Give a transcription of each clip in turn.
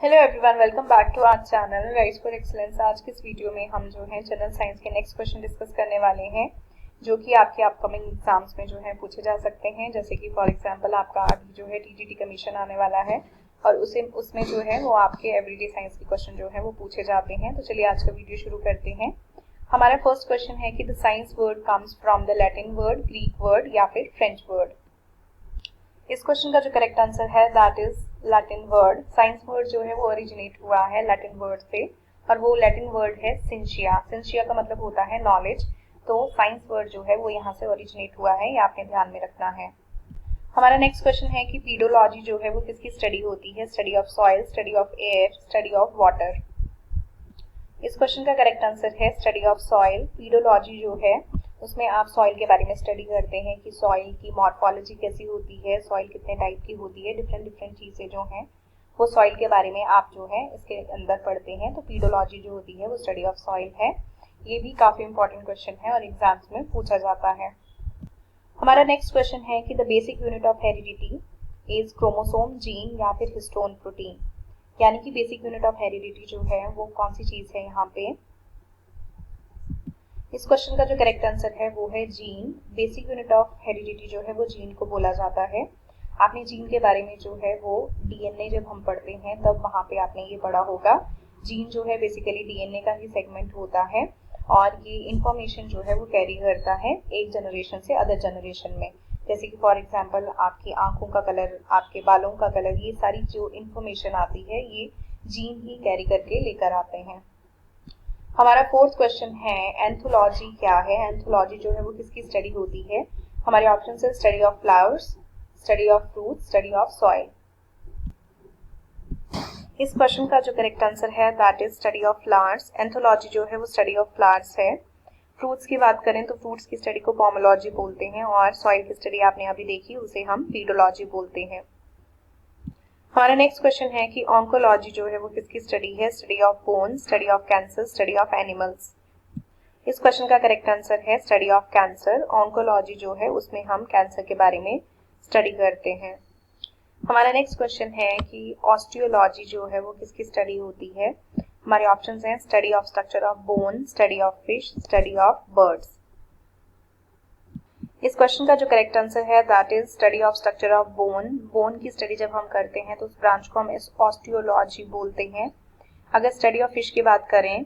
Hello everyone, welcome back to our channel rise for excellence. आज के इस video में हम जो है जनरल साइंस के नेक्स्ट क्वेश्चन डिस्कस करने वाले हैं जो कि आपके अपकमिंग एग्जाम्स में जो है पूछे जा सकते हैं। जैसे कि फॉर एग्जांपल आपका अभी जो है टीजीटी कमीशन आने वाला है और उसमें जो है वो आपके एवरीडे साइंस के क्वेश्चन जो है वो पूछे जाते हैं। तो चलिए आज का वीडियो शुरू करते हैं। हमारा फर्स्ट क्वेश्चन है कि the science word comes from the Latin word, Greek word या फिर फ्रेंच वर्ड। इस क्वेश्चन का जो करेक्ट आंसर है that is Latin word. Science word जो है वो ओरिजिनेट हुआ है लैटिन वर्ड से और वो लैटिन वर्ड है सिंशिया। सिंशिया का मतलब होता है नॉलेज। तो साइंस वर्ड जो है वो यहाँ से ओरिजिनेट हुआ है, ये आपने ध्यान में रखना है। हमारा नेक्स्ट क्वेश्चन है कि पीडोलॉजी जो है वो किसकी स्टडी होती है? Study of soil, study of air, study of water. इस क्वेश्चन का करेक्ट आंसर है स्टडी ऑफ सॉइल। पीडोलॉजी जो है उसमें आप सॉइल के बारे में स्टडी करते हैं कि सॉइल की मॉर्फोलॉजी कैसी होती है, सॉइल कितने टाइप की होती है, डिफरेंट डिफरेंट चीज़ें जो हैं वो सॉइल के बारे में आप जो है इसके अंदर पढ़ते हैं। तो पीडोलॉजी जो होती है वो स्टडी ऑफ सॉइल है। ये भी काफ़ी इंपॉर्टेंट क्वेश्चन है और एग्जाम्स में पूछा जाता है। हमारा नेक्स्ट क्वेश्चन है कि the basic unit of heredity is chromosome, gene या फिर हिस्टोन प्रोटीन। यानी कि बेसिक यूनिट ऑफ हेरिडिटी जो है वो कौन सी चीज़ है यहाँ पे? इस क्वेश्चन का जो करेक्ट आंसर है वो है gene. Basic unit of heredity जो है वो जीन को बोला जाता है। आपने जीन के बारे में जो है वो डीएनए जब हम पढ़ते हैं तब वहाँ पे आपने ये पढ़ा होगा। जीन जो है बेसिकली डीएनए का ही सेगमेंट होता है और ये इंफॉर्मेशन जो है वो कैरी करता है एक जनरेशन से अदर जनरेशन में। जैसे कि फॉर एग्जाम्पल आपकी आंखों का कलर, आपके बालों का कलर, ये सारी जो इंफॉर्मेशन आती है ये जीन ही कैरी करके लेकर आते हैं। हमारा फोर्थ क्वेश्चन है एंथोलॉजी क्या है? एंथोलॉजी जो है वो किसकी स्टडी होती है? हमारे ऑप्शन है study of flowers, study of fruit, study of soil. इस क्वेश्चन का जो करेक्ट आंसर है that is study of flowers. Anthology जो है वो स्टडी ऑफ फ्लावर्स है। फ्रूट्स की बात करें तो फ्रूट्स की स्टडी को पोमोलॉजी बोलते हैं और सॉइल की स्टडी आपने अभी देखी उसे हम पीडोलॉजी बोलते हैं। हमारा नेक्स्ट क्वेश्चन है कि ऑन्कोलॉजी जो है वो किसकी स्टडी है? Study of bone, study of cancer, study of animals. इस क्वेश्चन का करेक्ट आंसर है स्टडी ऑफ कैंसर। ऑन्कोलॉजी जो है उसमें हम कैंसर के बारे में स्टडी करते हैं। हमारा नेक्स्ट क्वेश्चन है कि ऑस्टियोलॉजी जो है वो किसकी स्टडी होती है? हमारे ऑप्शंस हैं study of structure of bone, study of fish, study of birds. इस क्वेश्चन का जो करेक्ट आंसर है that is study of structure of bone. Bone की स्टडी जब हम करते हैं तो उस ब्रांच को हम ऑस्टियोलॉजी बोलते हैं। अगर स्टडी ऑफ फिश की बात करें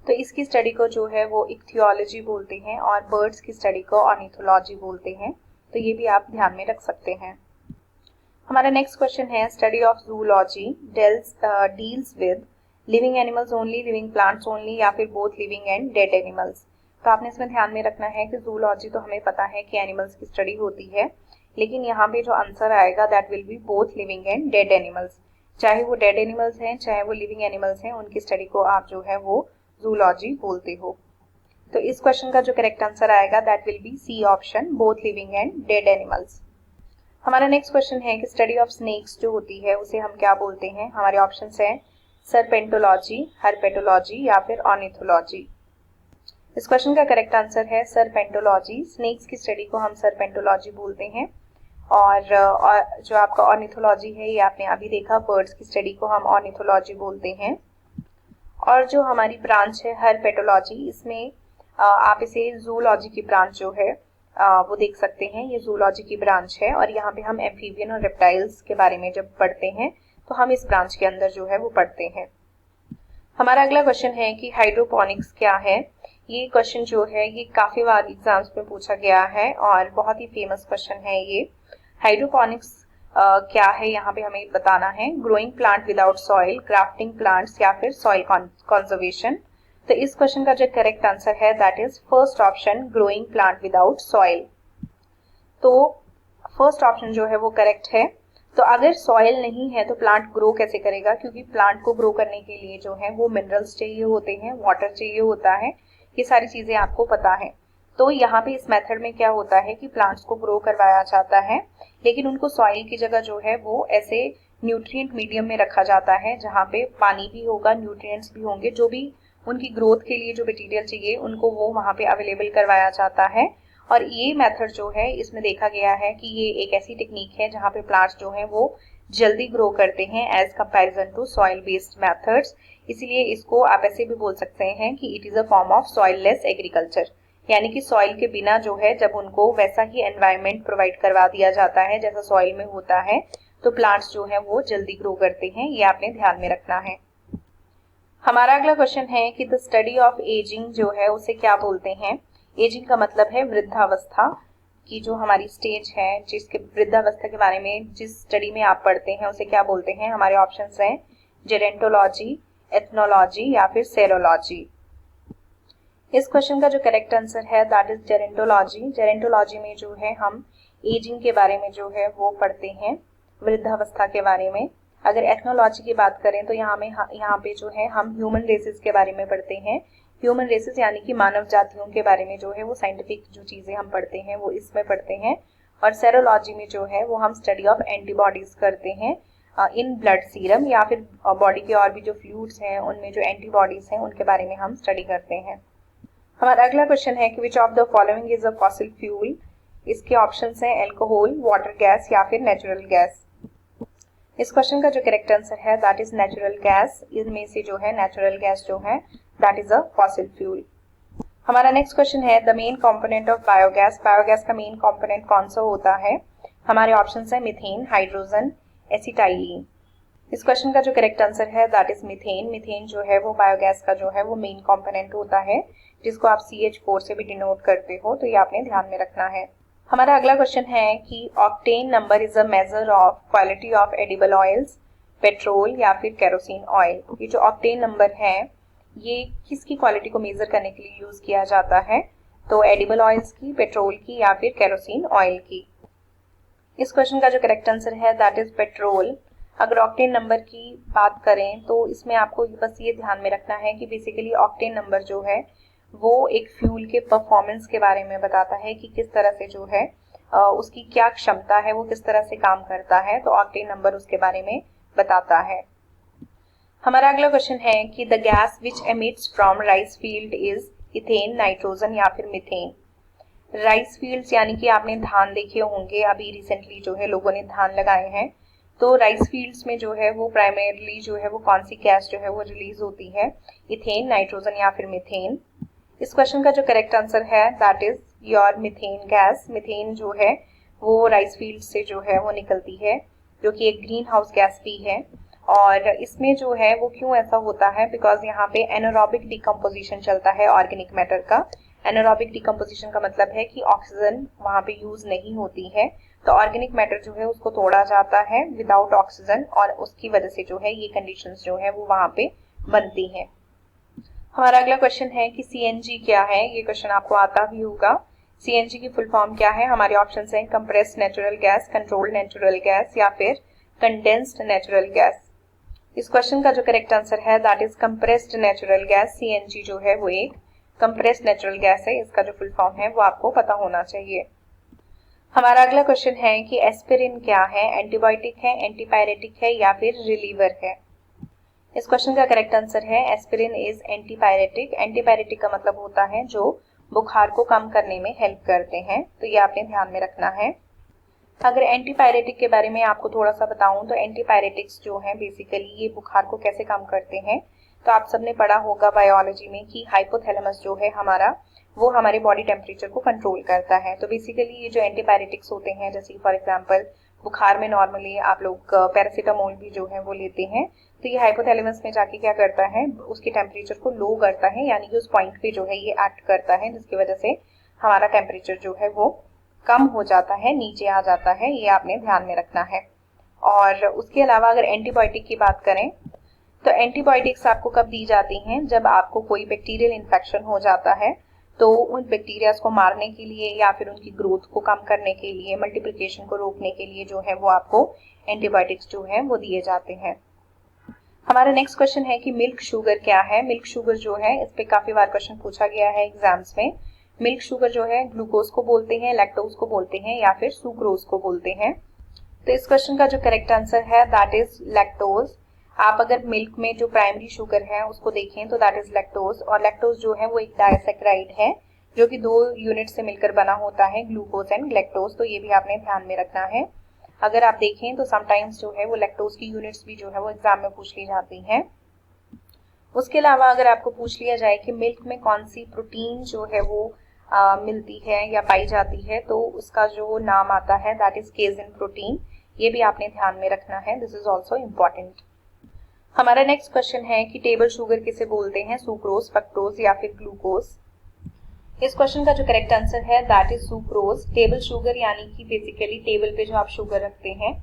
तो इसकी स्टडी को जो है वो इक्थियोलॉजी बोलते हैं और बर्ड्स की स्टडी को ऑर्निथोलॉजी बोलते हैं। तो ये भी आप ध्यान में रख सकते हैं। हमारा नेक्स्ट क्वेश्चन है study of zoology deals with living animals only, living plants only या फिर both living and dead animals. तो आपने इसमें ध्यान में रखना है कि जूलॉजी तो हमें पता है कि एनिमल्स की स्टडी होती है, लेकिन यहाँ पे जो आंसर आएगा that will B both living and dead animals. चाहे वो डेड एनिमल्स हैं चाहे वो लिविंग एनिमल्स हैं, उनकी स्टडी को आप जो है वो जूलॉजी बोलते हो। तो इस क्वेश्चन का जो करेक्ट आंसर आएगा that will be C option, both living and dead animals. हमारा नेक्स्ट क्वेश्चन है कि स्टडी ऑफ स्नेक्स जो होती है उसे हम क्या बोलते हैं? हमारे ऑप्शन हैं सरपेंटोलॉजी, हर्पेटोलॉजी या फिर ऑर्निथोलॉजी। इस क्वेश्चन का करेक्ट आंसर है सरपेंटोलॉजी। स्नेक्स की स्टडी को हम सरपेंटोलॉजी बोलते हैं और जो आपका ऑर्निथोलॉजी है ये आपने अभी देखा, बर्ड्स की स्टडी को हम ऑर्निथोलॉजी बोलते हैं। और जो हमारी ब्रांच है हर्पेटोलॉजी, इसमें आप इसे जूलॉजी की ब्रांच जो है वो देख सकते हैं। ये जूलॉजी की ब्रांच है और यहाँ पे हम एम्फीबियन और रेप्टाइल्स के बारे में जब पढ़ते हैं तो हम इस ब्रांच के अंदर जो है वो पढ़ते हैं। हमारा अगला क्वेश्चन है कि हाइड्रोपोनिक्स क्या है? ये क्वेश्चन जो है ये काफी बार एग्जाम्स में पूछा गया है और बहुत ही फेमस क्वेश्चन है ये। हाइड्रोपोनिक्स क्या है यहाँ पे हमें बताना है। Growing plant without soil, grafting plants या फिर सॉइल कंजर्वेशन। तो इस क्वेश्चन का जो करेक्ट आंसर है that is first option, growing plant without soil. तो फर्स्ट ऑप्शन जो है वो करेक्ट है। तो अगर सॉइल नहीं है तो प्लांट ग्रो कैसे करेगा? क्योंकि प्लांट को ग्रो करने के लिए जो है वो मिनरल्स चाहिए होते हैं, वाटर चाहिए होता है, ये सारी चीजें आपको पता है। तो यहाँ पे इस मेथड में क्या होता है कि प्लांट्स को ग्रो करवाया जाता है, लेकिन उनको सॉइल की जगह जो है वो ऐसे न्यूट्रिएंट मीडियम में रखा जाता है जहाँ पे पानी भी होगा, न्यूट्रिएंट्स भी होंगे, जो भी उनकी ग्रोथ के लिए जो मटेरियल चाहिए उनको वो वहाँ पे अवेलेबल करवाया जाता है और ये मेथड जो है इसमें देखा गया है कि ये एक ऐसी टेक्निक है जहाँ पे प्लांट्स जो हैं वो जल्दी ग्रो करते हैं as comparison to soil based methods. इसीलिए इसको आप ऐसे भी बोल सकते हैं कि it is a form of soilless agriculture, यानी कि सॉइल के बिना जो है जब उनको वैसा ही एनवायरनमेंट प्रोवाइड करवा दिया जाता है जैसा सॉइल में होता है तो प्लांट्स जो है वो जल्दी ग्रो करते हैं। ये आपने ध्यान में रखना है। हमारा अगला क्वेश्चन है कि द स्टडी ऑफ एजिंग जो है उसे क्या बोलते हैं। एजिंग का मतलब है वृद्धावस्था की जो हमारी स्टेज है, जिसके वृद्धावस्था के बारे में जिस स्टडी में आप पढ़ते हैं उसे क्या बोलते हैं। हमारे ऑप्शंस हैं जेरेंटोलॉजी, एथनोलॉजी या फिर सेरोलॉजी। इस क्वेश्चन का जो करेक्ट आंसर है दैट इज जेरेंटोलॉजी। जेरेंटोलॉजी में जो है हम एजिंग के बारे में जो है वो पढ़ते हैं, वृद्धावस्था के बारे में। अगर एथनोलॉजी की बात करें तो यहाँ पे जो है हम ह्यूमन रेसेस के बारे में पढ़ते हैं। ह्यूमन रेसेस यानी कि मानव जातियों के बारे में जो है वो साइंटिफिक जो चीजें हम पढ़ते हैं वो इसमें पढ़ते हैं। और सेरोलॉजी में जो है वो हम स्टडी ऑफ एंटीबॉडीज करते हैं इन ब्लड सीरम या फिर बॉडी के और भी जो फ्लूइड्स हैं उनमें जो एंटीबॉडीज हैं उनके बारे में हम स्टडी करते हैं। हमारा अगला क्वेश्चन है कि which of the following is a fossil fuel. इसके ऑप्शंस हैं अल्कोहल, वाटर गैस या फिर नेचुरल गैस। इस क्वेश्चन का जो करेक्ट आंसर है दैट इज नेचुरल गैस। इनमें से जो है नेचुरल गैस जो है that is a fossil fuel. हमारा नेक्स्ट क्वेश्चन है the main component of biogas. Biogas का मेन कंपोनेंट कौन सा होता है। हमारे ऑप्शंस है मिथेन, हाइड्रोजन, एसिटाइलिन। इस क्वेश्चन का जो करेक्ट आंसर है दैट इज मिथेन। मिथेन जो है वो बायोगैस का जो है वो मेन कंपोनेंट होता है, जिसको आप CH4 से भी डिनोट करते हो, तो ये आपने ध्यान में रखना है। हमारा अगला क्वेश्चन है कि octane number is a measure of quality of edible oils, petrol या फिर केरोसिन ऑयल। ये जो ऑक्टेन नंबर है ये किसकी क्वालिटी को मेजर करने के लिए यूज किया जाता है, तो एडिबल ऑयल्स की, पेट्रोल की या फिर केरोसिन ऑयल की। इस क्वेश्चन का जो करेक्ट आंसर है दैट इज पेट्रोल। अगर ऑक्टेन नंबर की बात करें तो इसमें आपको बस ये ध्यान में रखना है कि बेसिकली ऑक्टेन नंबर जो है वो एक फ्यूल के परफॉर्मेंस के बारे में बताता है कि किस तरह से जो है उसकी क्या क्षमता है, वो किस तरह से काम करता है, तो ऑक्टेन नंबर उसके बारे में बताता है। हमारा अगला क्वेश्चन है कि the gas which emits from rice field is ethane, nitrogen या फिर मीथेन। राइस फील्ड्स यानी कि आपने धान देखे होंगे, अभी रिसेंटली जो है लोगों ने धान लगाए हैं, तो राइस फील्ड्स में जो है वो प्राइमरली जो है वो कौन सी गैस जो है वो रिलीज होती है, इथेन, नाइट्रोजन या फिर मीथेन। इस क्वेश्चन का जो करेक्ट आंसर है that is your methane gas. Methane जो है वो राइस फील्ड से जो है वो निकलती है, जो कि एक ग्रीन हाउस गैस भी है। और इसमें जो है वो क्यों ऐसा होता है, बिकॉज यहाँ पे एनारोबिक डिकम्पोजिशन चलता है ऑर्गेनिक मैटर का। एनारोबिक डिकम्पोजिशन का मतलब है कि ऑक्सीजन वहाँ पे यूज नहीं होती है, तो ऑर्गेनिक मैटर जो है उसको तोड़ा जाता है विदाउट ऑक्सीजन, और उसकी वजह से जो है ये कंडीशंस जो है वो वहाँ पे बनती हैं। हमारा अगला क्वेश्चन है कि CNG क्या है। ये क्वेश्चन आपको आता भी होगा। CNG की फुल फॉर्म क्या है। हमारे ऑप्शंस हैं compressed natural gas, controlled natural gas या फिर कंडेंस्ड नेचुरल गैस। इस क्वेश्चन का जो करेक्ट आंसर है that is compressed natural gas. CNG जो है वो एक कंप्रेस्ड नेचुरल गैस है, इसका जो फुल फॉर्म है वो आपको पता होना चाहिए। हमारा अगला क्वेश्चन है कि एस्पिरिन क्या है, एंटीबायोटिक है, एंटीपायरेटिक है या फिर रिलीवर है। इस क्वेश्चन का करेक्ट आंसर है एस्पिरिन इज एंटीपायरेटिक। एंटीपायरेटिक का मतलब होता है जो बुखार को कम करने में हेल्प करते हैं, तो ये आपने ध्यान में रखना है। अगर एंटीपायरेटिक के बारे में आपको थोड़ा सा बताऊं तो एंटीपायरेटिक्स जो है बेसिकली ये बुखार को कैसे कम करते हैं, तो आप सबने पढ़ा होगा बायोलॉजी में कि हाइपोथैलेमस जो है हमारा वो हमारे बॉडी टेम्परेचर को कंट्रोल करता है। तो बेसिकली ये जो एंटीपायरेटिक्स होते हैं, जैसे फॉर एग्जांपल बुखार में नॉर्मली आप लोग पैरासीटामोल भी जो है वो लेते हैं, तो ये हाइपोथैलेमस में जाके क्या करता है, उसके टेम्परेचर को लो करता है, यानी कि उस पॉइंट पे जो है ये एक्ट करता है, जिसकी वजह से हमारा टेम्परेचर जो है वो कम हो जाता है, नीचे आ जाता है। ये आपने ध्यान में रखना है। और उसके अलावा अगर एंटीबायोटिक की बात करें तो एंटीबायोटिक्स आपको कब दी जाती हैं, जब आपको कोई बैक्टीरियल इन्फेक्शन हो जाता है, तो उन बैक्टीरियाज को मारने के लिए या फिर उनकी ग्रोथ को कम करने के लिए, मल्टीप्लिकेशन को रोकने के लिए जो है वो आपको एंटीबायोटिक्स जो है वो दिए जाते हैं। हमारा नेक्स्ट क्वेश्चन है कि मिल्क शुगर क्या है। मिल्क शुगर जो है इस पे काफी बार क्वेश्चन पूछा गया है एग्जाम्स में। मिल्क शुगर जो है ग्लूकोज को बोलते हैं, लैक्टोज को बोलते हैं या फिर सुक्रोज को बोलते हैं। तो इस क्वेश्चन का जो करेक्ट आंसर है दैट इज लैक्टोज। आप अगर मिल्क में जो प्राइमरी शुगर है उसको देखें तो दैट इज लैक्टोज, और लैक्टोज जो है वो एक डायसैकेराइड है जो कि 2 यूनिट से मिलकर बना होता है, ग्लूकोज एंड लैक्टोज। तो ये भी आपने ध्यान में रखना है। अगर आप देखें तो समटाइम्स जो है वो लैक्टोज की यूनिट्स भी जो है वो एग्जाम में पूछ ली जाती हैं। उसके अलावा अगर आपको पूछ लिया जाए कि मिल्क में कौन सी प्रोटीन जो है वो मिलती है या पाई जाती है, तो उसका जो नाम आता है दैट इज केजिन प्रोटीन। ये भी आपने ध्यान में रखना है, दिस इज ऑल्सो इम्पॉर्टेंट। हमारा नेक्स्ट क्वेश्चन है कि टेबल शुगर किसे बोलते हैं, सुक्रोज, फ्रक्टोज या फिर ग्लूकोज। इस क्वेश्चन का जो करेक्ट आंसर है that is sucrose. Table sugar यानी कि बेसिकली टेबल पे जो आप शुगर रखते हैं,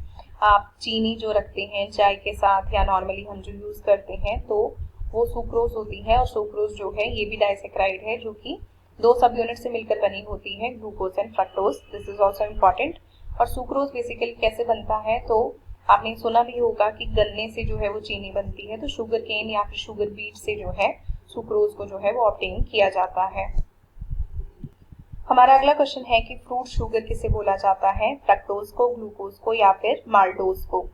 आप चीनी जो रखते हैं चाय के साथ या नॉर्मली हम जो यूज करते हैं, तो वो सुक्रोज होती है। और सुक्रोज जो है ये भी डाइसेक्राइड है जो कि 2 सब यूनिट से मिलकर बनी होती है, glucose and fructose. This is also important. और सुक्रोज बेसिकली कैसे बनता है, तो आपने सुना भी होगा कि गन्ने से जो है वो चीनी बनती है, तो शुगर केन या फिर शुगर बीट से जो है सुक्रोज को जो है वो ऑब्टेन किया जाता है। हमारा अगला क्वेश्चन है कि फ्रूट शुगर किसे बोला जाता है, फ्रक्टोज को, ग्लूकोज को या फिर माल्टोज को।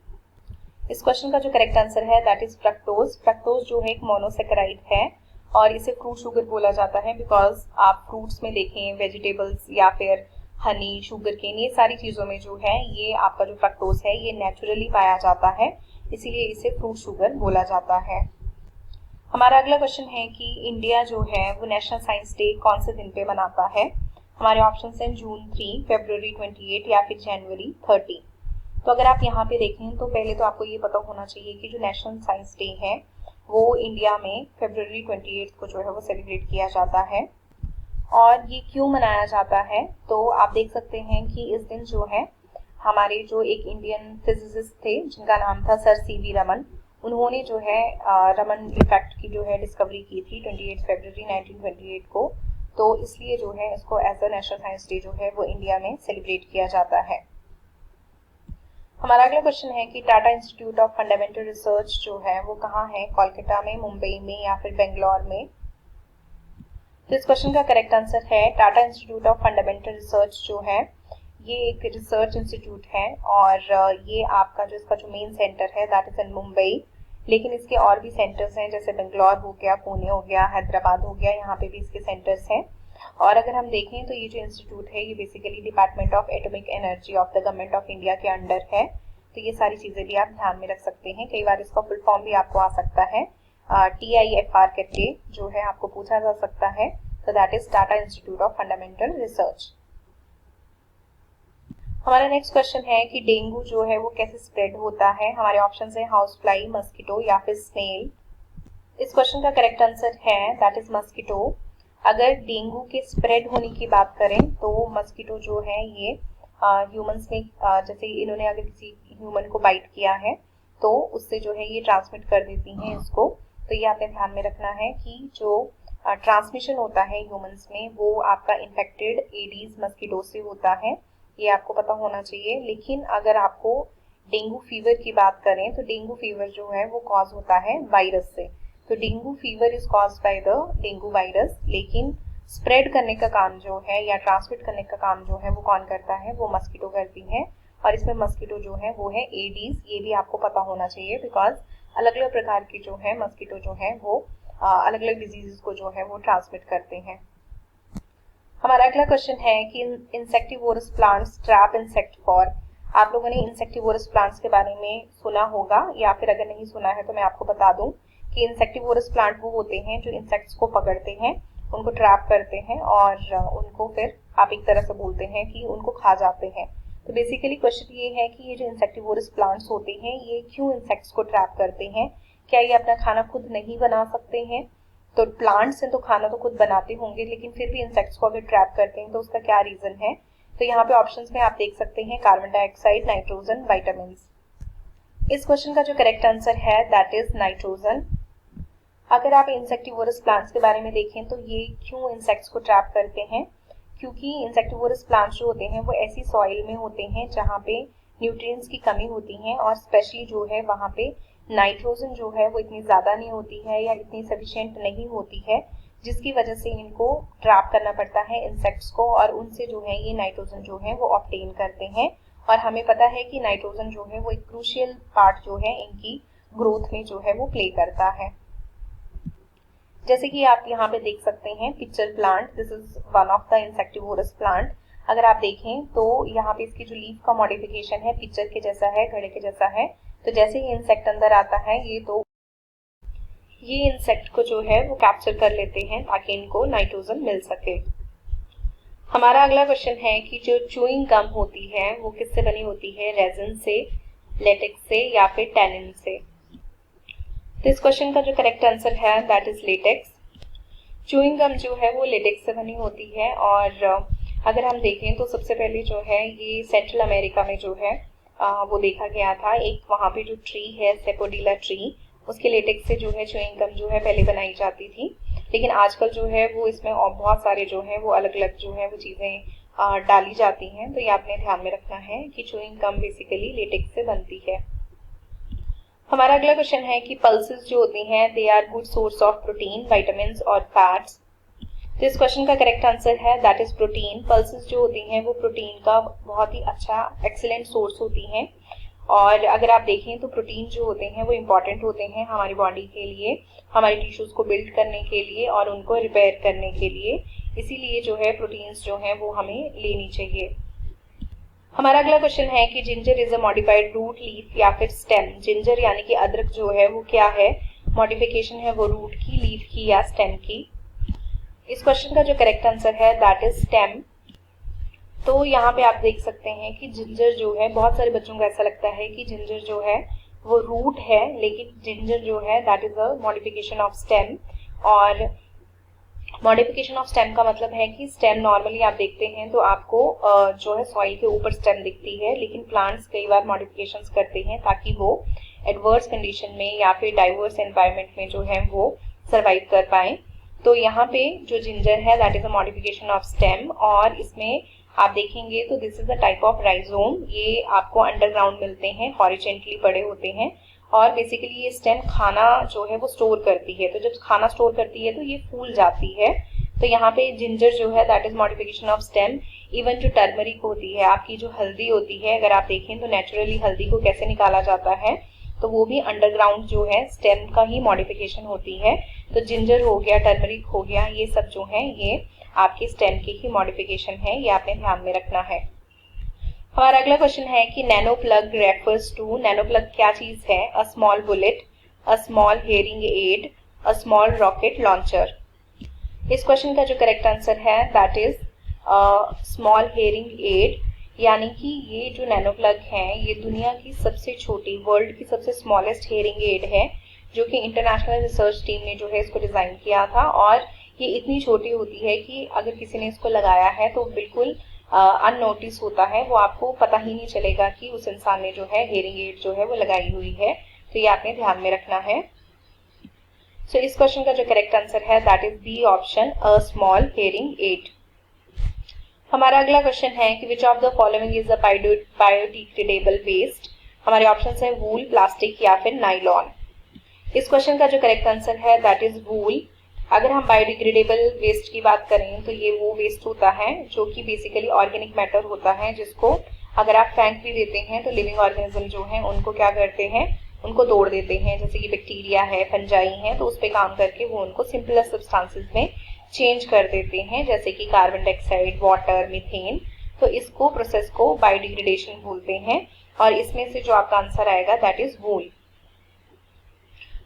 इस क्वेश्चन का जो करेक्ट आंसर है दैट इज फ्रक्टोज। फ्रक्टोज जो है एक मोनोसेकेराइड है और इसे फ्रूट शुगर बोला जाता है बिकॉज आप फ्रूट्स में देखें, वेजिटेबल्स या फिर हनी, शुगर केन, ये सारी चीजों में जो है ये आपका जो फ्रक्टोज है ये नेचुरली पाया जाता है, इसीलिए इसे फ्रूट शुगर बोला जाता है। हमारा अगला क्वेश्चन है कि इंडिया जो है वो नेशनल साइंस डे कौन से दिन पे मनाता है। हमारे ऑप्शन हैं जून 3, फरवरी 28 या फिर जनवरी 30। तो अगर आप यहाँ पे देखें तो पहले तो आपको ये पता होना चाहिए कि जो नेशनल साइंस डे है वो इंडिया में फरवरी 28 को जो है वो सेलिब्रेट किया जाता है। और ये क्यों मनाया जाता है, तो आप देख सकते हैं कि इस दिन जो है हमारे जो एक इंडियन फिजिसिस्ट थे जिनका नाम था सर सीवी रमन, उन्होंने जो है रमन इफेक्ट की जो है डिस्कवरी की थी 28 फरवरी 1928 को। तो इसलिए जो है इसको as a national science day जो है वो इंडिया में सेलिब्रेट किया जाता है। हमारा अगला क्वेश्चन है कि Tata institute of fundamental research जो है वो कहाँ है, कोलकाता में, मुंबई में या फिर बेंगलोर में। तो इस क्वेश्चन का करेक्ट आंसर है Tata institute of fundamental research जो है ये एक रिसर्च इंस्टीट्यूट है और ये आपका जो इसका जो मेन सेंटर है दैट इज इन मुंबई, लेकिन इसके और भी सेंटर्स हैं जैसे बेंगलोर हो गया, पुणे हो गया, हैदराबाद हो गया, यहाँ पे भी इसके सेंटर्स हैं। और अगर हम देखें तो ये जो इंस्टीट्यूट है ये basically department of atomic energy of the government of India के अंडर है। तो ये सारी चीजें भी आप ध्यान में रख सकते हैं। कई बार इसका फुल फॉर्म भी आपको आ सकता है, TIFR करके जो है आपको पूछा जा सकता है। तो that is Tata institute of fundamental research. हमारा नेक्स्ट क्वेश्चन है कि डेंगू जो है वो कैसे स्प्रेड होता है। हमारे ऑप्शन है हाउस फ्लाई, मस्किटो या फिर स्नेल। इस क्वेश्चन का करेक्ट आंसर है दैट इज मस्किटो। अगर डेंगू के स्प्रेड होने की बात करें तो मस्किटो जो है ये ह्यूमंस में जैसे इन्होंने अगर किसी ह्यूमन को बाइट किया है तो उससे जो है ये ट्रांसमिट कर देती हैं इसको। तो ये आपने ध्यान में रखना है कि जो ट्रांसमिशन होता है ह्यूमंस में वो आपका इन्फेक्टेड एडीज मस्किटो से होता है, ये आपको पता होना चाहिए। लेकिन अगर आपको डेंगू फीवर की बात करें तो डेंगू फीवर जो है वो कॉज होता है वायरस से। तो dengue fever is caused by the dengue virus, लेकिन स्प्रेड करने का काम जो है या ट्रांसमिट करने का काम जो है वो कौन करता है, वो मस्किटो करती है। और इसमें मस्किटो जो है वो है एडीज, ये भी आपको पता होना चाहिए बिकॉज अलग अलग प्रकार की जो है मस्किटो जो है वो अलग अलग डिजीजेस को जो है वो ट्रांसमिट करते हैं। हमारा अगला क्वेश्चन है कि insectivorous plants trap insect for. आप लोगों ने इंसेक्टिवोरस प्लांट्स के बारे में सुना होगा या फिर अगर नहीं सुना है तो मैं आपको बता दूं कि इंसेक्टिवोरस प्लांट वो होते हैं जो इंसेक्ट्स को पकड़ते हैं, उनको ट्रैप करते हैं और उनको फिर आप एक तरह से बोलते हैं कि उनको खा जाते हैं। तो बेसिकली क्वेश्चन ये है कि ये जो इंसेक्टिवोरस प्लांट्स होते हैं ये क्यों इंसेक्ट्स को ट्रैप करते हैं, क्या ये अपना खाना खुद नहीं बना सकते हैं। तो प्लांट्स हैं तो खाना तो खुद बनाते होंगे, लेकिन फिर भी इंसेक्ट्स को अगर ट्रैप करते हैं तो उसका क्या रीजन है। तो यहाँ पे ऑप्शंस में आप देख सकते हैं कार्बन डाइऑक्साइड, नाइट्रोजन, विटामिन। इस क्वेश्चन का जो करेक्ट आंसर है दैट इज नाइट्रोजन। अगर आप इंसेक्टिवोरस प्लांट्स के बारे में देखें तो ये क्यों इंसेक्ट्स को ट्रैप करते हैं, क्योंकि इंसेक्टिवोरस प्लांट्स जो होते हैं वो ऐसी सॉइल में होते हैं जहाँ पे न्यूट्रिएंट्स की कमी होती है और स्पेशली जो है वहाँ पे नाइट्रोजन जो है वो इतनी ज़्यादा नहीं होती है या इतनी सफिशिएंट नहीं होती है, जिसकी वजह से इनको ट्रैप करना पड़ता है इंसेक्ट्स को और उनसे जो है ये नाइट्रोजन जो है वो ऑब्टेन करते हैं। और हमें पता है कि नाइट्रोजन जो है वो एक क्रूशियल पार्ट जो है इनकी ग्रोथ में जो है वो प्ले करता है। जैसे कि आप यहाँ पे देख सकते हैं pitcher plant, this is one of the insectivorous plant. अगर आप देखें तो यहाँ पे इसकी जो लीफ का मॉडिफिकेशन है पिक्चर के जैसा है, घड़े के जैसा है। तो जैसे ही इंसेक्ट अंदर आता है ये इंसेक्ट को जो है वो कैप्चर कर लेते हैं ताकि इनको नाइट्रोजन मिल सके। हमारा अगला क्वेश्चन है कि जो च्यूइंग गम होती है वो किससे बनी होती है, रेजिन से, लेटेक्स से या फिर टैनिन से। तो इस क्वेश्चन का जो करेक्ट आंसर है that is latex. Chewing gum जो है वो लेटेक्स से बनी होती है और अगर हम देखें तो सबसे पहले जो है ये सेंट्रल अमेरिका में जो है वो देखा गया था। एक वहाँ पे जो ट्री है सेपोडिला ट्री, उसके लेटेक्स से जो है च्यूइंग गम जो है पहले बनाई जाती थी, लेकिन आजकल जो है वो इसमें और बहुत सारे जो है वो अलग अलग जो है वो चीज़ें डाली जाती हैं। तो ये आपने ध्यान में रखना है कि च्यूइंग गम बेसिकली लेटेक्स से बनती है। हमारा अगला क्वेश्चन है कि पल्सेस जो होती हैं they are good source of protein, vitamin और फैट्स। तो इस क्वेश्चन का करेक्ट आंसर है दैट इज प्रोटीन। पल्सेस जो होती हैं वो प्रोटीन का बहुत ही अच्छा एक्सीलेंट सोर्स होती हैं और अगर आप देखें तो प्रोटीन जो होते हैं वो इम्पॉर्टेंट होते हैं हमारी बॉडी के लिए, हमारे टिश्यूज को बिल्ड करने के लिए और उनको रिपेयर करने के लिए। इसीलिए जो है प्रोटीन्स जो है वो हमें लेनी चाहिए। हमारा अगला क्वेश्चन है कि ginger is a modified root, leaf या फिर स्टेम। जिंजर यानी कि अदरक जो है वो क्या है, मॉडिफिकेशन है वो रूट की, लीफ की या स्टेम की। इस क्वेश्चन का जो करेक्ट आंसर है दैट इज स्टेम। तो यहाँ पे आप देख सकते हैं कि जिंजर जो है, बहुत सारे बच्चों को ऐसा लगता है कि जिंजर जो है वो रूट है, लेकिन जिंजर जो है that is a modification of stem. और मॉडिफिकेशन ऑफ स्टेम का मतलब है कि स्टेम नॉर्मली आप देखते हैं तो आपको जो है सॉइल के ऊपर स्टेम दिखती है, लेकिन प्लांट्स कई बार मॉडिफिकेशंस करते हैं ताकि वो एडवर्स कंडीशन में या फिर डाइवर्स एनवायरनमेंट में जो है वो सरवाइव कर पाए। तो यहाँ पे जो जिंजर है that is a modification of stem और इसमें आप देखेंगे तो this is a type of rhizome. ये आपको अंडरग्राउंड मिलते हैं, हॉरिजेंटली बड़े होते हैं और बेसिकली ये स्टेम खाना जो है वो स्टोर करती है। तो जब खाना स्टोर करती है तो ये फूल जाती है। तो यहाँ पे जिंजर जो है that is modification of stem. Even जो टर्मरिक होती है, आपकी जो हल्दी होती है, अगर आप देखें तो नेचुरली हल्दी को कैसे निकाला जाता है, तो वो भी अंडरग्राउंड जो है स्टेम का ही मॉडिफिकेशन होती है। तो जिंजर हो गया, टर्मरिक हो गया, ये सब जो है ये आपके स्टेम की ही मॉडिफिकेशन है, ये आपने ध्यान में रखना है। हमारा अगला क्वेश्चन है कि nano plug refers to. Nano plug क्या चीज है, a small bullet, a small hearing aid, a small rocket launcher. इस क्वेश्चन का जो करेक्ट आंसर है that is small hearing aid, यानी कि ये जो नैनो प्लग है ये दुनिया की सबसे छोटी, वर्ल्ड की सबसे स्मॉलेस्ट हेयरिंग एड है, जो कि इंटरनेशनल रिसर्च टीम ने जो है इसको डिजाइन किया था। और ये इतनी छोटी होती है कि अगर किसी ने इसको लगाया है तो बिल्कुल अननोटिस होता है, वो आपको पता ही नहीं चलेगा कि उस इंसान ने जो है हेयरिंग एड जो है वो लगाई हुई है। तो ये आपने ध्यान में रखना है। सो इस क्वेश्चन का जो करेक्ट आंसर है that is B option, a small hearing aid. हमारा अगला क्वेश्चन है कि which of the following is a biodegradable waste. हमारे ऑप्शन है वूल, प्लास्टिक या फिर नाइलॉन। इस क्वेश्चन का जो करेक्ट आंसर है दैट इज वूल। अगर हम बायोडिग्रेडेबल वेस्ट की बात करें तो ये वो वेस्ट होता है जो कि बेसिकली ऑर्गेनिक मैटर होता है, जिसको अगर आप फेंक भी देते हैं तो लिविंग ऑर्गेनिज्म जो है उनको क्या करते हैं, उनको तोड़ देते हैं। जैसे कि बैक्टीरिया है, फंजाई है, तो उस पर काम करके वो उनको सिंपलर सब्सटेंसेस में चेंज कर देते हैं, जैसे कि कार्बन डाइऑक्साइड, वाटर, मीथेन। तो इसको प्रोसेस को बायोडिग्रेडेशन बोलते हैं और इसमें से जो आपका आंसर आएगा दैट इज वूल।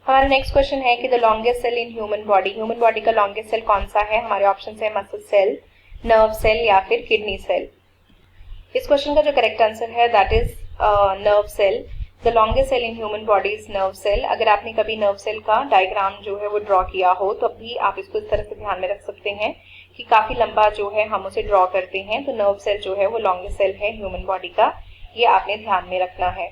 हमारा नेक्स्ट क्वेश्चन है कि the longest cell in human body. Human body का लॉन्गेस्ट सेल कौन सा है। हमारे ऑप्शन है मसल सेल, नर्व सेल या फिर किडनी सेल। इस क्वेश्चन का जो करेक्ट आंसर है that is nerve cell. The longest cell in human body is nerve cell. अगर आपने कभी नर्व सेल का डायग्राम जो है वो ड्रॉ किया हो तो अभी आप इसको इस तरह से ध्यान में रख सकते हैं कि काफी लंबा जो है हम उसे ड्रॉ करते हैं। तो नर्व सेल जो है वो लॉन्गेस्ट सेल है ह्यूमन बॉडी का, ये आपने ध्यान में रखना है।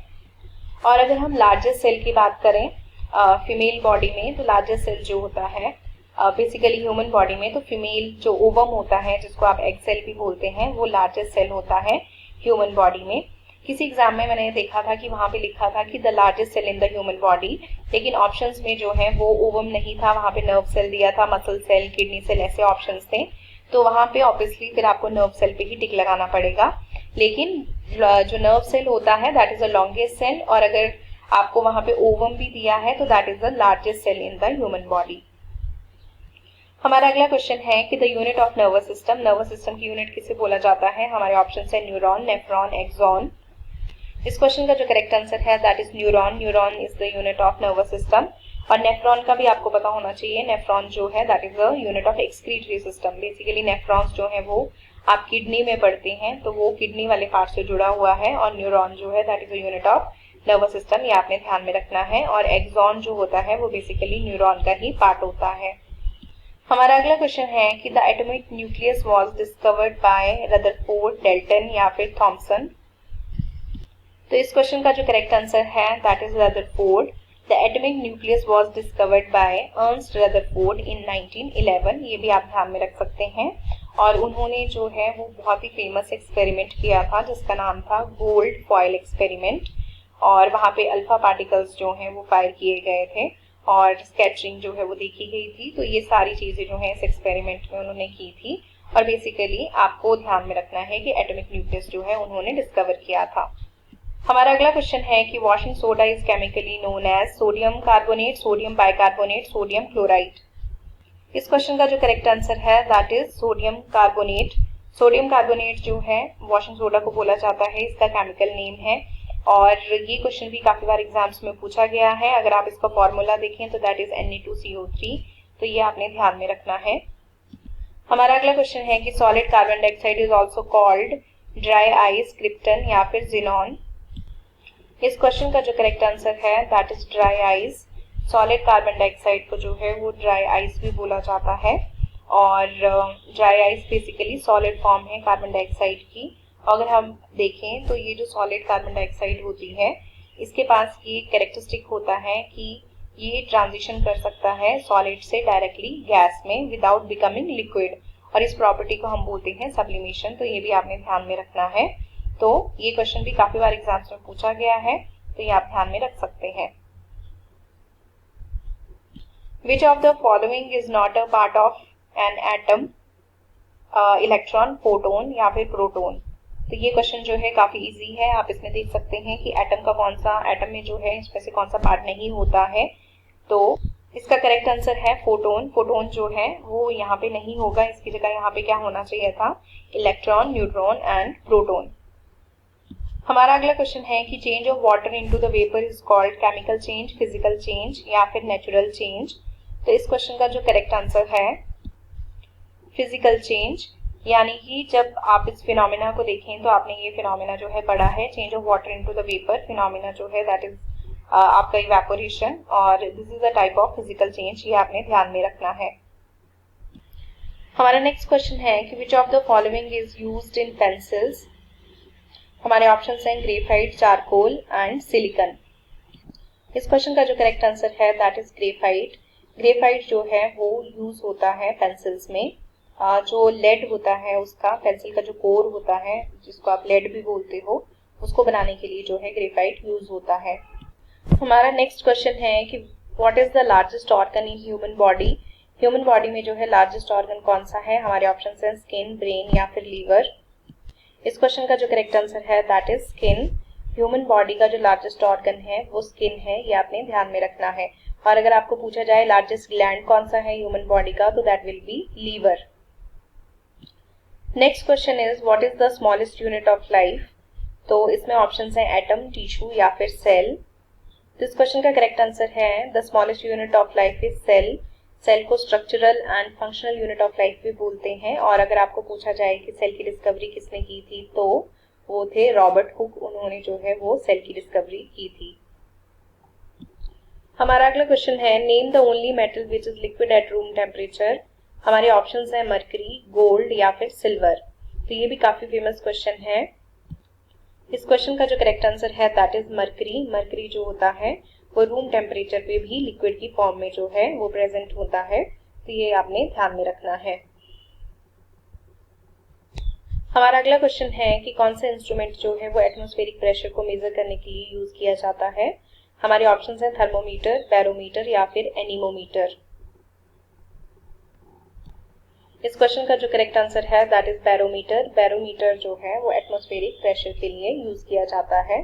और अगर हम लार्जेस्ट सेल की बात करें फीमेल बॉडी में, तो लार्जेस्ट सेल जो होता है बेसिकली ह्यूमन बॉडी में, तो फीमेल जो ओवम होता है जिसको आप एग सेल भी बोलते हैं, वो लार्जेस्ट सेल होता है ह्यूमन बॉडी में। किसी एग्जाम में मैंने देखा था कि वहां पे लिखा था कि the largest cell in the human body, लेकिन ऑप्शंस में जो है वो ओवम नहीं था, वहां पे नर्व सेल दिया था, मसल सेल, किडनी सेल, ऐसे ऑप्शंस थे। तो वहां पे ऑब्वियसली फिर आपको नर्व सेल पे ही टिक लगाना पड़ेगा। लेकिन जो नर्व सेल होता है that is the longest cell, और अगर आपको वहां पे ओवम भी दिया है तो that is the largest cell in the human body. हमारा अगला क्वेश्चन है कि the unit of nervous system की यूनिट किसे बोला जाता है। हमारे ऑप्शन है न्यूरॉन, नेफ्रॉन, एक्सॉन। इस क्वेश्चन का जो करेक्ट आंसर है that is neuron. Neuron is the unit of nervous system. और नेफ्रॉन का भी आपको पता होना चाहिए। नेफ्रॉन जो है that is the unit of excretory system. Basically nephrons जो है वो आप किडनी में पढ़ते हैं, तो वो किडनी वाले पार्ट से जुड़ा हुआ है। और न्यूरॉन जो है that is the unit of nervous system, ये आपने ध्यान में रखना है। और एक्सॉन जो होता है वो बेसिकली न्यूरॉन का ही पार्ट होता है। हमारा अगला क्वेश्चन है कि the atomic nucleus was discovered by Rutherford, Dalton या फिर थॉमसन। तो इस क्वेश्चन का जो करेक्ट आंसर है that is Rutherford. The atomic nucleus was discovered by Ernest Rutherford in 1911। ये भी आप ध्यान में रख सकते हैं। और उन्होंने जो है वो बहुत ही फेमस एक्सपेरिमेंट किया था जिसका नाम था गोल्ड फॉयल एक्सपेरिमेंट। और वहां पे अल्फा पार्टिकल्स जो हैं वो फायर किए गए थे और स्कैटरिंग जो है वो देखी गई थी। तो ये सारी चीजें जो है इस एक्सपेरिमेंट में उन्होंने की थी। और बेसिकली आपको ध्यान में रखना है कि एटॉमिक न्यूक्लियस जो है उन्होंने डिस्कवर किया था। हमारा अगला क्वेश्चन है कि washing soda is chemically known as sodium carbonate, sodium bicarbonate, sodium chloride. इस क्वेश्चन का जो करेक्ट आंसर है that is sodium carbonate. Sodium carbonate जो है वॉशिंग सोडा को बोला जाता है, इसका केमिकल नेम है। और ये क्वेश्चन भी काफी बार एग्जाम्स में पूछा गया है। अगर आप इसका फॉर्मूला देखें तो दैट इज Na2CO3। तो ये आपने ध्यान में रखना है। हमारा अगला क्वेश्चन है कि solid carbon dioxide is also called dry ice, krypton या फिर जिनॉन। इस क्वेश्चन का जो करेक्ट आंसर है that is dry ice. Solid carbon dioxide को जो है वो ड्राई आइस भी बोला जाता है। और dry ice basically solid form है कार्बन डाइऑक्साइड की। अगर हम देखें तो ये जो सॉलिड कार्बन डाइऑक्साइड होती है इसके पास ये कैरेक्टरिस्टिक होता है कि ये ट्रांजिशन कर सकता है सॉलिड से डायरेक्टली गैस में विदाउट बिकमिंग लिक्विड। और इस प्रॉपर्टी को हम बोलते हैं सब्लिमेशन। तो ये भी आपने ध्यान में रखना है। तो ये क्वेश्चन भी काफी बार एग्जाम्स में पूछा गया है, तो ये आप ध्यान में रख सकते हैं। Which of the following is not a part of an atom? Electron, photon या फिर प्रोटोन। तो ये क्वेश्चन जो है काफी इजी है। आप इसमें देख सकते हैं कि एटम का कौन सा, एटम में जो है इसमें से कौन सा पार्ट नहीं होता है। तो इसका करेक्ट आंसर है फोटोन। फोटोन जो है वो यहाँ पे नहीं होगा, इसकी जगह यहाँ पे क्या होना चाहिए था, इलेक्ट्रॉन, न्यूट्रॉन एंड प्रोटोन। हमारा अगला क्वेश्चन है कि change of water into the vapour is called chemical change, physical change या फिर नेचुरल चेंज। तो इस क्वेश्चन का जो करेक्ट आंसर है फिजिकल चेंज। यानी कि जब आप इस फिनोमिना को देखें तो आपने ये फिनोमिना जो है पढ़ा है, change of water into the vapour phenomena जो है दैट इज आपका इवेपोरेशन। और this is a type of physical change, ये आपने ध्यान में रखना है। हमारा नेक्स्ट क्वेश्चन है कि which of the following is used in pencils. हमारे ऑप्शन हैं ग्रेफाइट, चारकोल एंड सिलिकन। इस क्वेश्चन का जो करेक्ट आंसर है दैट इज ग्रेफाइट। ग्रेफाइट जो है वो यूज होता है पेंसिल्स में। जो लेड होता है उसका, पेंसिल का जो कोर होता है जिसको आप लेड भी बोलते हो, उसको बनाने के लिए जो है ग्रेफाइट यूज होता है। हमारा नेक्स्ट क्वेश्चन है कि what is the largest organ in human body. Human body में जो है लार्जेस्ट ऑर्गन कौन सा है। हमारे ऑप्शन हैं स्किन, ब्रेन या फिर लीवर। इस क्वेश्चन का जो करेक्ट आंसर है that is skin. Human body का जो लार्जेस्ट ऑर्गन है वो स्किन है, ये आपने ध्यान में रखना है। और अगर आपको पूछा जाए लार्जेस्ट ग्लैंड कौन सा है ह्यूमन बॉडी का, तो that will be liver. Next question is what is the smallest unit of life. तो इसमें ऑप्शन हैं एटम, टिश्यू या फिर सेल। तो इस क्वेश्चन का करेक्ट आंसर है the smallest unit of life is cell. Cell को structural and functional unit of life भी बोलते हैं। और अगर आपको पूछा जाए कि सेल की डिस्कवरी किसने की थी, तो वो थे रॉबर्ट हुक। उन्होंने जो है वो सेल की डिस्कवरी की थी। हमारा अगला क्वेश्चन है name the only metal which is liquid at room temperature. हमारे ऑप्शंस हैं मरकरी, गोल्ड या फिर सिल्वर। तो ये भी काफी फेमस क्वेश्चन है। इस क्वेश्चन का जो करेक्ट आंसर है दैट इज मरकरी। मरकरी जो होता है वो रूम टेम्परेचर पे भी लिक्विड की फॉर्म में जो है वो प्रेजेंट होता है। तो ये आपने ध्यान में रखना है। हमारा अगला क्वेश्चन है कि कौन सा इंस्ट्रूमेंट जो है वो एटमॉस्फेरिक प्रेशर को मेजर करने के लिए यूज किया जाता है। हमारे ऑप्शंस हैं थर्मोमीटर, बैरोमीटर या फिर एनीमोमीटर। इस क्वेश्चन का जो करेक्ट आंसर है दैट इज बैरोमीटर। बैरोमीटर जो है वो एटमॉस्फेरिक प्रेशर के लिए यूज किया जाता है।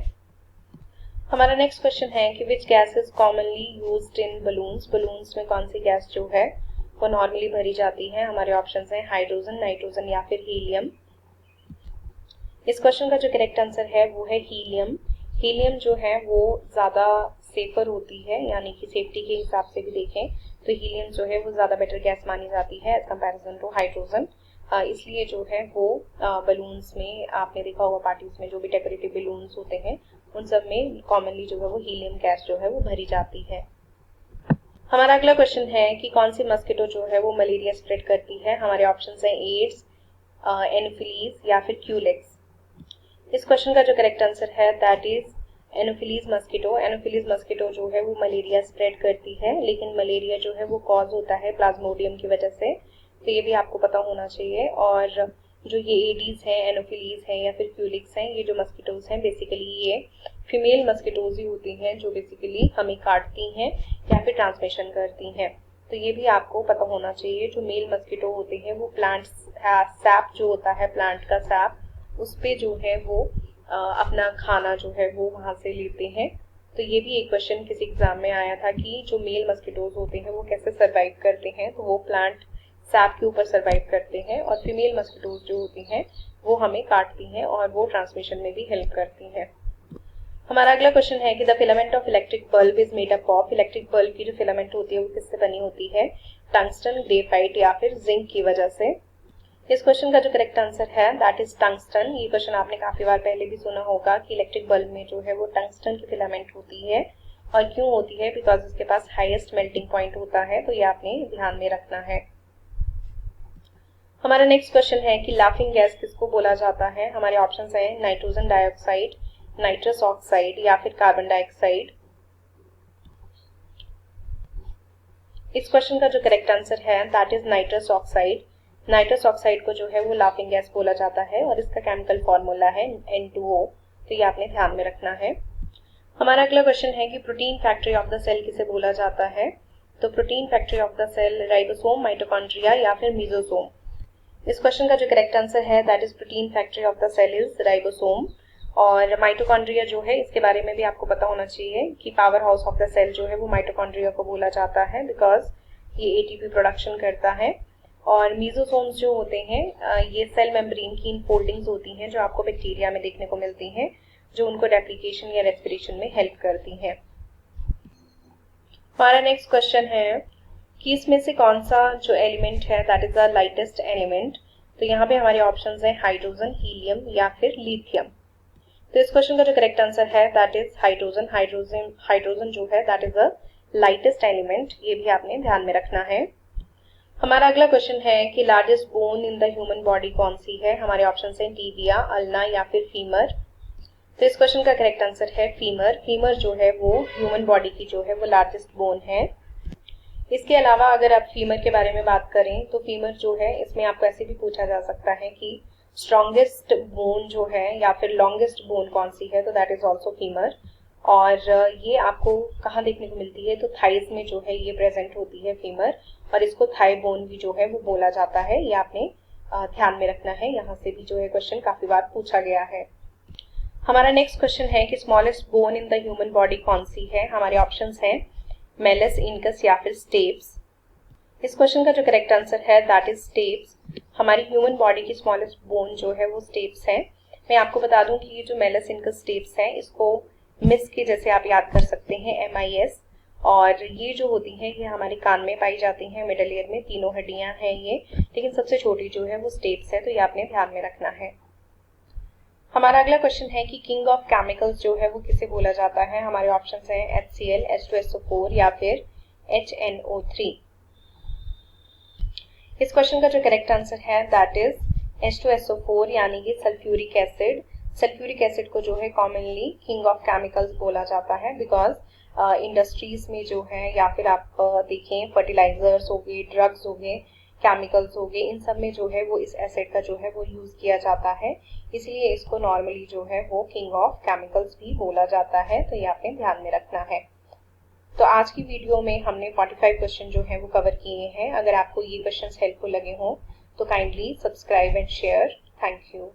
हमारा नेक्स्ट क्वेश्चन है कि which gas is commonly used in balloons. Balloons में कौन सी गैस जो है वो नॉर्मली भरी जाती है। हमारे ऑप्शंस हैं हाइड्रोजन, नाइट्रोजन या फिर हीलियम। इस क्वेश्चन का जो करेक्ट आंसर है वो है हीलियम। हीलियम जो है वो ज़्यादा सेफर होती है, यानी कि सेफ्टी के हिसाब से भी देखें तो हीलियम जो है वो ज़्यादा बेटर गैस मानी जाती है एज कम्पेरिजन टू हाइड्रोजन। इसलिए जो है वो बलून्स में आपने देखा होगा, पार्टीज में जो भी डेकोरेटिव बलून्स होते हैं उन सब में कॉमनली जो है वो हीलियम गैस जो है वो भरी जाती है। हमारा अगला क्वेश्चन है कि कौन सी मस्किटो जो है वो मलेरिया स्प्रेड करती है। हमारे ऑप्शंस हैं एड्स, एनोफिलीज या फिर क्यूलेक्स। इस क्वेश्चन का जो करेक्ट आंसर है that is anopheles mosquito. Anopheles mosquito जो है वो मलेरिया स्प्रेड करती है, लेकिन मलेरिया जो है वो कॉज होता है प्लाज्मोडियम की वजह से, तो ये भी आपको पता होना चाहिए। और जो ये एडीज हैं, एनोफिलीज हैं या फिर क्यूलिक्स हैं, ये जो मस्किटोज हैं बेसिकली ये फीमेल मस्किटोज ही होती हैं जो बेसिकली हमें काटती हैं या फिर ट्रांसमिशन करती हैं। तो ये भी आपको पता होना चाहिए। जो मेल मस्किटो होते हैं वो प्लांट सैप जो होता है, प्लांट का सैप, उस पे जो है वो अपना खाना जो है वो वहां से लेते हैं। तो ये भी एक क्वेश्चन किसी एग्जाम में आया था कि जो मेल मस्किटोज होते हैं वो कैसे सर्वाइव करते हैं, तो वो प्लांट सैप के ऊपर सर्वाइव करते हैं, और फीमेल मस्किटोज जो होती हैं वो हमें काटती हैं और वो ट्रांसमिशन में भी हेल्प करती हैं। हमारा अगला क्वेश्चन है कि the filament of electric bulb is made up of. Electric bulb की जो फिलामेंट होती है वो किससे बनी होती है? टंगस्टन, ग्रेफाइट या फिर जिंक की वजह से। इस क्वेश्चन का जो करेक्ट आंसर है दैट इज टंगस्टन। ये क्वेश्चन आपने काफी बार पहले भी सुना होगा कि इलेक्ट्रिक बल्ब में जो है वो टंगस्टन की फिलामेंट होती है, और क्यों होती है? बिकॉज इसके पास हाईएस्ट मेल्टिंग पॉइंट होता है, तो ये आपने ध्यान में रखना है। हमारा नेक्स्ट क्वेश्चन है कि लाफिंग गैस किसको बोला जाता है। हमारे ऑप्शंस हैं नाइट्रोजन डाइऑक्साइड, नाइट्रस ऑक्साइड या फिर कार्बन डाइऑक्साइड। इस क्वेश्चन का जो करेक्ट आंसर है that is nitrous oxide. Nitrous oxide को जो है वो लाफिंग गैस बोला जाता है और इसका केमिकल फॉर्मूला है N2O, तो ये आपने ध्यान में रखना है। हमारा अगला क्वेश्चन है कि protein factory of the cell किसे बोला जाता है। तो protein factory of the cell ribosome, mitochondria या फिर मीजोसोम। इस क्वेश्चन का जो करेक्ट आंसर है that is protein factory of the cell is ribosome. और माइटोकॉन्ड्रिया जो है इसके बारे में भी आपको पता होना चाहिए कि power house of the cell जो है वो माइटोकॉन्ड्रिया को बोला जाता है, बिकॉज ये एटीपी प्रोडक्शन करता है। और मीजोसोम्स जो होते हैं ये सेल मेम्ब्रेन की इनफोल्डिंग्स होती हैं जो आपको बैक्टीरिया में देखने को मिलती हैं, जो उनको रेप्लिकेशन या रेस्पिरेशन में हेल्प करती हैं। हमारा नेक्स्ट क्वेश्चन है कि इसमें से कौन सा जो एलिमेंट है that is the lightest element. तो यहाँ पे हमारे ऑप्शंस हैं हाइड्रोजन, हीलियम या फिर लिथियम। तो इस क्वेश्चन का जो करेक्ट आंसर है दैट इज हाइड्रोजन। हाइड्रोजन जो है that is the lightest element, ये भी आपने ध्यान में रखना है। हमारा अगला क्वेश्चन है कि largest bone in the human body कौन सी है। हमारे ऑप्शंस हैं टिबिया, अल्ना या फिर फीमर। तो इस क्वेश्चन का करेक्ट आंसर है फीमर। फीमर जो है वो ह्यूमन बॉडी की जो है वो लार्जेस्ट बोन है। इसके अलावा अगर आप फीमर के बारे में बात करें तो फीमर जो है इसमें आपको ऐसे भी पूछा जा सकता है कि स्ट्रॉन्गेस्ट बोन जो है या फिर लॉन्गेस्ट बोन कौन सी है, तो दैट इज ऑल्सो फीमर। और ये आपको कहाँ देखने को मिलती है, तो थाइस में जो है ये प्रेजेंट होती है फीमर, और इसको थाई बोन भी जो है वो बोला जाता है। ये आपने ध्यान में रखना है, यहाँ से भी जो है क्वेश्चन काफी बार पूछा गया है। हमारा नेक्स्ट क्वेश्चन है कि smallest bone in the human body कौन सी है। हमारे ऑप्शंस हैं मेलस, इनकस या फिर स्टेप्स। इस क्वेश्चन का जो करेक्ट आंसर है दैट इज स्टेप्स। हमारी ह्यूमन बॉडी की स्मॉलेस्ट बोन जो है वो स्टेप्स है। मैं आपको बता दूं कि ये जो मेलस, इनकस, स्टेप्स है इसको मिस के जैसे आप याद कर सकते हैं, MIS। और ये जो होती हैं ये हमारे कान में पाई जाती हैं, मिडल ईयर में तीनों हड्डियां हैं ये, लेकिन सबसे छोटी जो है वो स्टेप्स है, तो ये आपने ध्यान में रखना है। हमारा अगला क्वेश्चन है कि किंग ऑफ केमिकल्स जो है वो किसे बोला जाता है। हमारे ऑप्शंस हैं HCl, H2SO4 या फिर HNO3। इस क्वेश्चन का जो करेक्ट आंसर है दैट इज H2SO4 यानी कि सल्फ्यूरिक एसिड। सल्फ्यूरिक एसिड को जो है कॉमनली किंग ऑफ केमिकल्स बोला जाता है, बिकॉज इंडस्ट्रीज में जो है या फिर आप देखें फर्टिलाइजर्स हो गए, ड्रग्स हो गए, केमिकल्स हो गए, इन सब में जो है वो इस एसिड का जो है वो यूज किया जाता है, इसलिए इसको नॉर्मली जो है वो किंग ऑफ केमिकल्स भी बोला जाता है। तो ये आपने ध्यान में रखना है। तो आज की वीडियो में हमने 45 क्वेश्चन जो है वो कवर किए हैं। अगर आपको ये क्वेश्चंस हेल्पफुल लगे हों तो kindly subscribe and share. Thank you.